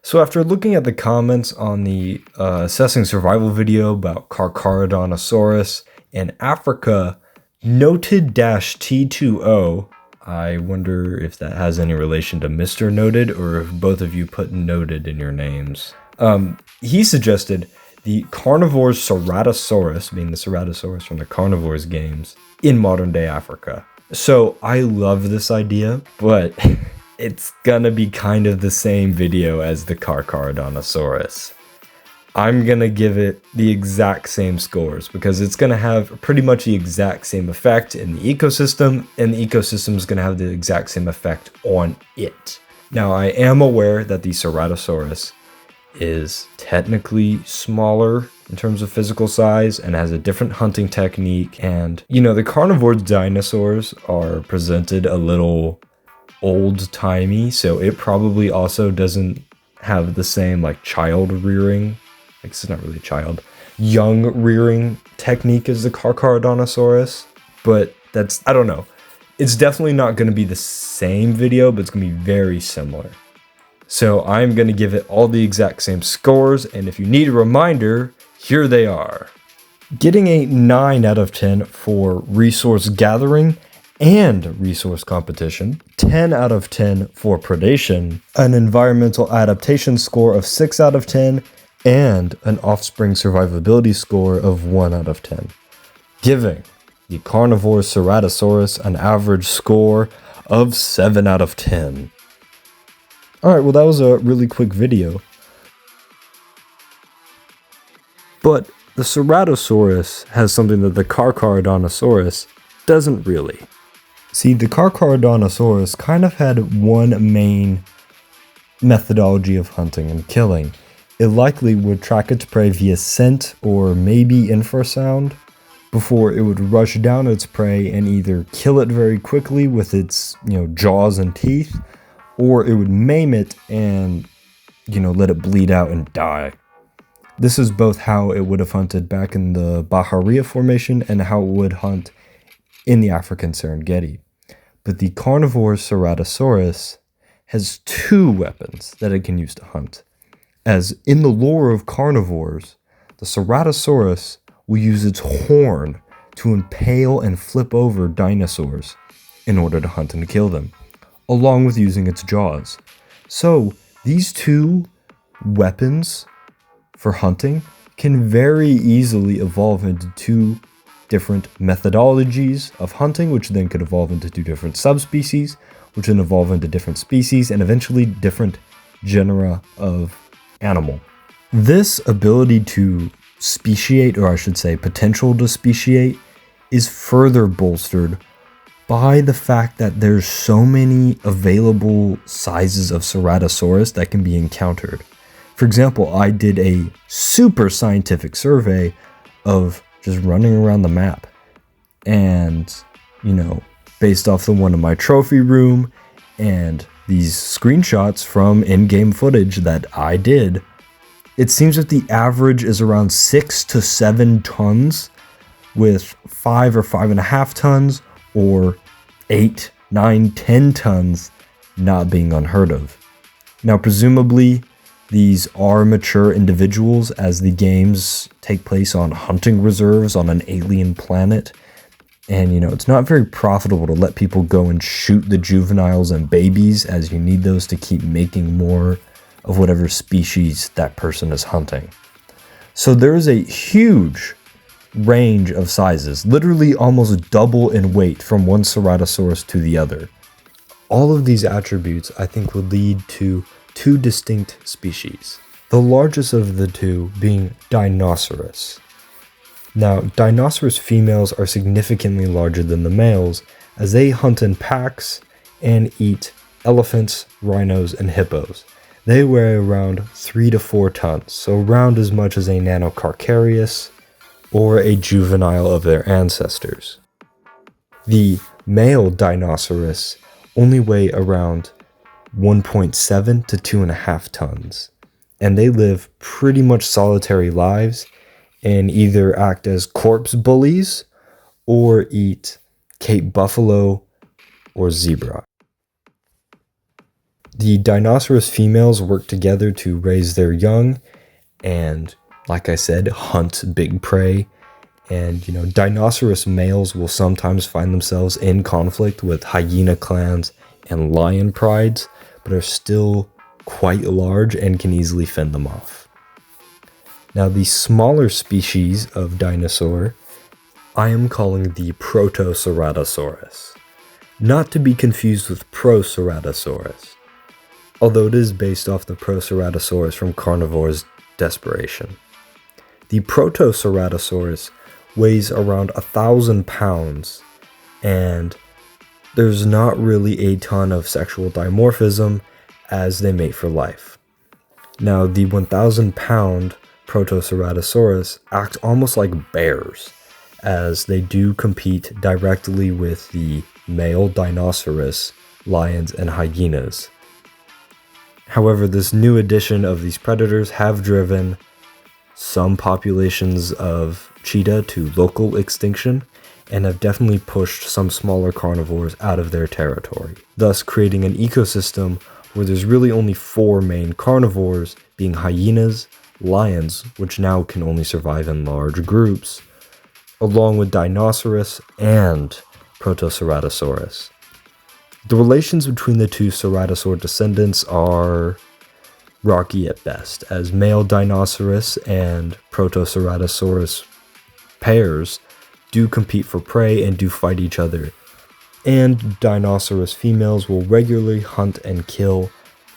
So after looking at the comments on the assessing survival video about Carcharodontosaurus in Africa, noted-T20, I wonder if that has any relation to Mr. Noted or if both of you put noted in your names. He suggested the Carnivores Ceratosaurus, being the Ceratosaurus from the Carnivores games, in modern day Africa. So I love this idea, but it's gonna be kind of the same video as the Carcharodontosaurus. I'm gonna give it the exact same scores because it's gonna have pretty much the exact same effect in the ecosystem, and the ecosystem is gonna have the exact same effect on it. Now, I am aware that the Ceratosaurus is technically smaller in terms of physical size and has a different hunting technique, and the carnivore dinosaurs are presented a little old-timey, so it probably also doesn't have the same child rearing, it's not really child, young rearing technique as the Carcharodontosaurus, but I don't know. It's definitely not going to be the same video, but it's going to be very similar. So I'm going to give it all the exact same scores, and if you need a reminder, here they are. Getting a 9 out of 10 for resource gathering and resource competition, 10 out of 10 for predation, an environmental adaptation score of 6 out of 10, and an offspring survivability score of 1 out of 10, giving the Carnivores Ceratosaurus an average score of 7 out of 10. Alright, well that was a really quick video. But the Ceratosaurus has something that the Carcharodontosaurus doesn't really. See, the Carcharodontosaurus kind of had one main methodology of hunting and killing. It likely would track its prey via scent or maybe infrasound before it would rush down its prey and either kill it very quickly with its, jaws and teeth, or it would maim it and, let it bleed out and die. This is both how it would have hunted back in the Bahariya Formation and how it would hunt in the African Serengeti. But the Carnivores Ceratosaurus has 2 weapons that it can use to hunt. As in the lore of carnivores, the Ceratosaurus will use its horn to impale and flip over dinosaurs in order to hunt and kill them, along with using its jaws. So these 2 weapons for hunting can very easily evolve into 2 different methodologies of hunting, which then could evolve into 2 different subspecies, which then evolve into different species, and eventually different genera of animal. This ability to speciate, or I should say potential to speciate, is further bolstered by the fact that there's so many available sizes of Ceratosaurus that can be encountered. For example, I did a super scientific survey of just running around the map, and based off the one in my trophy room and these screenshots from in-game footage that I did, it seems that the average is around 6 to 7 tons, with 5 or 5.5 tons or 8, 9, 10 tons not being unheard of. Now, presumably, these are mature individuals as the games take place on hunting reserves on an alien planet. And, it's not very profitable to let people go and shoot the juveniles and babies, as you need those to keep making more of whatever species that person is hunting. So there is a huge range of sizes, literally almost double in weight from one Ceratosaurus to the other. All of these attributes, I think, would lead to 2 distinct species, the largest of the 2 being Dinoceras. Now, Dinoceras females are significantly larger than the males, as they hunt in packs and eat elephants, rhinos, and hippos. They weigh around 3 to 4 tons, so around as much as a Nanocarcharius or a juvenile of their ancestors. The male Dinoceras only weigh around 1.7 to 2.5 tons, and they live pretty much solitary lives and either act as corpse bullies or eat Cape buffalo or zebra. The Dinosaurus females work together to raise their young and, like I said, hunt big prey. And, Dinosaurus males will sometimes find themselves in conflict with hyena clans and lion prides, but are still quite large and can easily fend them off. Now, the smaller species of dinosaur, I am calling the Protoceratosaurus. Not to be confused with Proceratosaurus, although it is based off the Proceratosaurus from Carnivores Desperation. The Protoceratosaurus weighs around 1,000 pounds, and there's not really a ton of sexual dimorphism as they mate for life. Now, the 1,000-pound Protoceratosaurus act almost like bears, as they do compete directly with the male Dinosaurus, lions, and hyenas. However, this new addition of these predators have driven some populations of cheetah to local extinction and have definitely pushed some smaller carnivores out of their territory, thus creating an ecosystem where there's really only 4 main carnivores, being hyenas, lions, which now can only survive in large groups, along with Dinosaurus and Protoceratosaurus. The relations between the two ceratosaur descendants are rocky at best, as male Dinosaurus and Protoceratosaurus pairs do compete for prey and do fight each other, and Dinosaurus females will regularly hunt and kill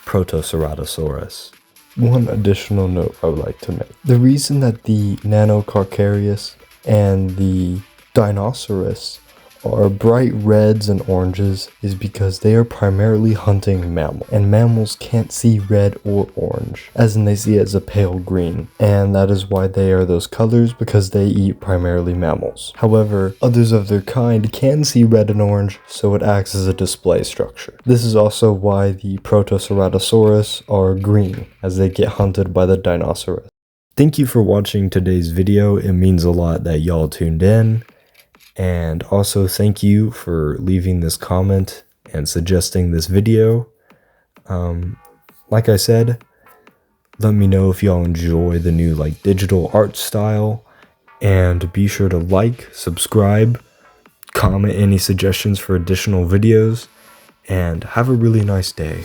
Protoceratosaurus. One additional note I would like to make. The reason that the Nanocarcharius and the Dinosaurus are bright reds and oranges is because they are primarily hunting mammals, and mammals can't see red or orange, as in they see it as a pale green, and that is why they are those colors, because they eat primarily mammals. However, others of their kind can see red and orange, so it acts as a display structure. This is also why the Protoceratosaurus are green, as they get hunted by the Dinosaurus. Thank you for watching today's video. It means a lot that y'all tuned in. And also thank you for leaving this comment and suggesting this video. Like I said, let me know if y'all enjoy the new digital art style, and be sure to subscribe, comment any suggestions for additional videos, and have a really nice day.